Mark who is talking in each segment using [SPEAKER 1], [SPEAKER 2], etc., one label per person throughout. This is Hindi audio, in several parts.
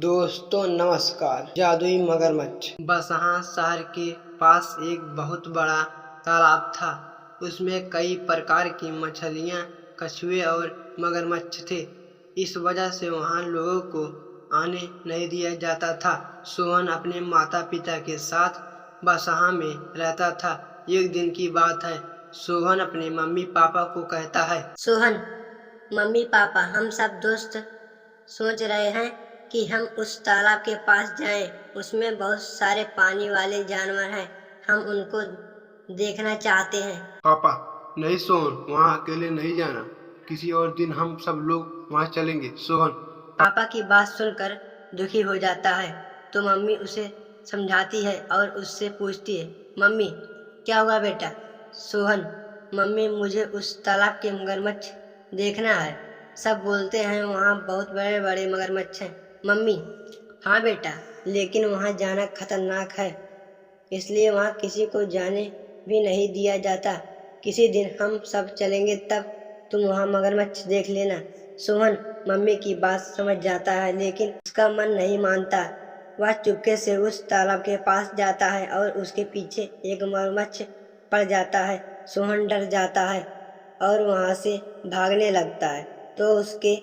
[SPEAKER 1] दोस्तों नमस्कार। जादुई मगरमच्छ। बसहा शहर के पास एक बहुत बड़ा तालाब था। उसमें कई प्रकार की मछलियाँ, कछुए और मगरमच्छ थे। इस वजह से वहाँ लोगों को आने नहीं दिया जाता था। सोहन अपने माता पिता के साथ बसहा में रहता था। एक दिन की बात है। सोहन अपने मम्मी पापा को कहता है,
[SPEAKER 2] सोहन, मम्मी पापा, हम सब दोस्त सोच रहे हैं कि हम उस तालाब के पास जाएं। उसमें बहुत सारे पानी वाले जानवर हैं। हम उनको देखना चाहते हैं।
[SPEAKER 1] पापा नहीं सोहन, वहाँ अकेले नहीं जाना। किसी और दिन हम सब लोग वहाँ चलेंगे। सोहन
[SPEAKER 2] पापा की बात सुनकर दुखी हो जाता है तो मम्मी उसे समझाती है और उससे पूछती है, मम्मी क्या हुआ बेटा? सोहन, मम्मी मुझे उस तालाब के मगरमच्छ देखना है। सब बोलते हैं वहाँ बहुत बड़े बड़े मगरमच्छ हैं। मम्मी, हाँ बेटा, लेकिन वहाँ जाना खतरनाक है, इसलिए वहाँ किसी को जाने भी नहीं दिया जाता। किसी दिन हम सब चलेंगे, तब तुम वहाँ मगरमच्छ देख लेना। सोहन मम्मी की बात समझ जाता है, लेकिन उसका मन नहीं मानता। वह चुपके से उस तालाब के पास जाता है और उसके पीछे एक मगरमच्छ पड़ जाता है। सोहन डर जाता है और वहाँ से भागने लगता है, तो उसके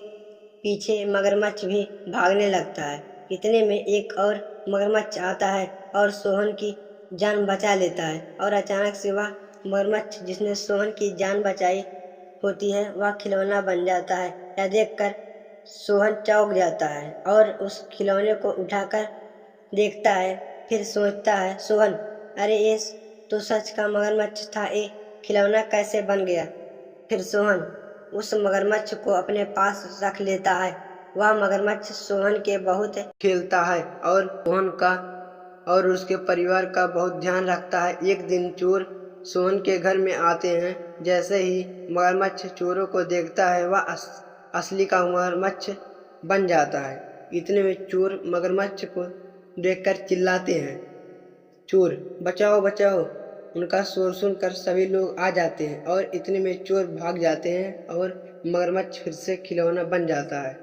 [SPEAKER 2] पीछे मगरमच्छ भी भागने लगता है। इतने में एक और मगरमच्छ आता है और सोहन की जान बचा लेता है। और अचानक से वह मगरमच्छ जिसने सोहन की जान बचाई होती है, वह खिलौना बन जाता है। यह देखकर सोहन चौंक जाता है और उस खिलौने को उठाकर देखता है। फिर सोचता है, सोहन, अरे ये तो सच का मगरमच्छ था, ये खिलौना कैसे बन गया? फिर सोहन उस मगरमच्छ को अपने पास रख लेता है। वह मगरमच्छ सोहन के बहुत
[SPEAKER 1] खेलता है और सोहन का और उसके परिवार का बहुत ध्यान रखता है। एक दिन चोर सोहन के घर में आते हैं। जैसे ही मगरमच्छ चोरों को देखता है, वह असली का मगरमच्छ बन जाता है। इतने में चोर मगरमच्छ को देखकर चिल्लाते हैं, चोर बचाओ बचाओ। उनका शोर सुनकर सभी लोग आ जाते हैं और इतने में चोर भाग जाते हैं और मगरमच्छ फिर से खिलौना बन जाता है।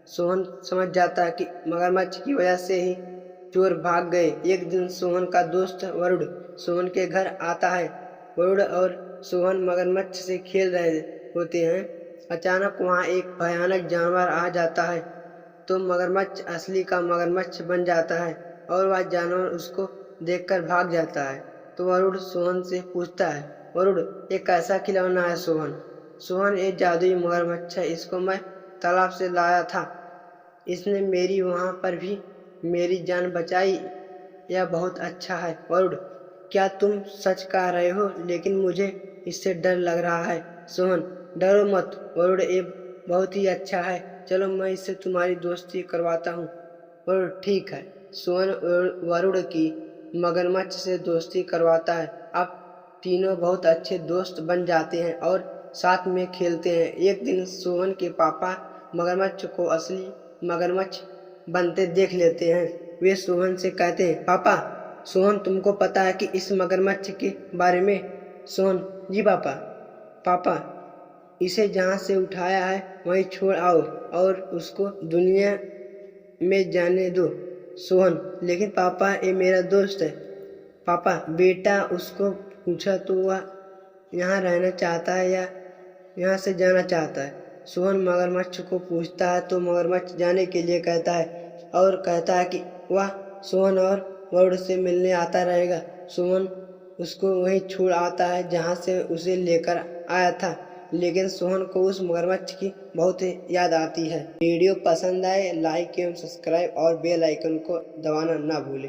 [SPEAKER 1] सोहन समझ जाता है कि मगरमच्छ की वजह से ही चोर भाग गए। एक दिन सोहन का दोस्त वरुण सोहन के घर आता है। वरुण और सोहन मगरमच्छ से खेल रहे होते हैं। अचानक वहाँ एक भयानक जानवर आ जाता है, तो मगरमच्छ असली का मगरमच्छ बन जाता है और वह जानवर उसको देखकर भाग जाता है। तो वरुण सोहन से पूछता है, वरुण ये कैसा खिलौना है? सोहन ये जादुई मगरमच्छ है, इसको मैं तालाब से लाया था। इसने मेरी वहाँ पर भी मेरी जान बचाई। यह बहुत अच्छा है। वरुण, क्या तुम सच कह रहे हो? लेकिन मुझे इससे डर लग रहा है। सोहन, डरो मत वरुण, ये बहुत ही अच्छा है। चलो मैं इससे तुम्हारी दोस्ती करवाता हूँ। वरुण, ठीक है। सोहन वरुण की मगरमच्छ से दोस्ती करवाता है। अब तीनों बहुत अच्छे दोस्त बन जाते हैं और साथ में खेलते हैं। एक दिन सोहन के पापा मगरमच्छ को असली मगरमच्छ बनते देख लेते हैं। वे सोहन से कहते हैं, पापा, सोहन तुमको पता है कि इस मगरमच्छ के बारे में? सोहन, जी पापा। पापा, इसे जहाँ से उठाया है वहीं छोड़ आओ और उसको दुनिया में जाने दो। सोहन, लेकिन पापा ये मेरा दोस्त है। पापा, बेटा उसको पूछा तो वह यहाँ रहना चाहता है या यहाँ से जाना चाहता है? सोहन मगरमच्छ को पूछता है तो मगरमच्छ जाने के लिए कहता है और कहता है कि वह सोहन और वरुण से मिलने आता रहेगा। सोहन उसको वहीं छोड़ आता है जहाँ से उसे लेकर आया था, लेकिन सोहन को उस मगरमच्छ की बहुत याद आती है। वीडियो पसंद आए लाइक एवं सब्सक्राइब और बेल आइकन को दबाना ना भूलें।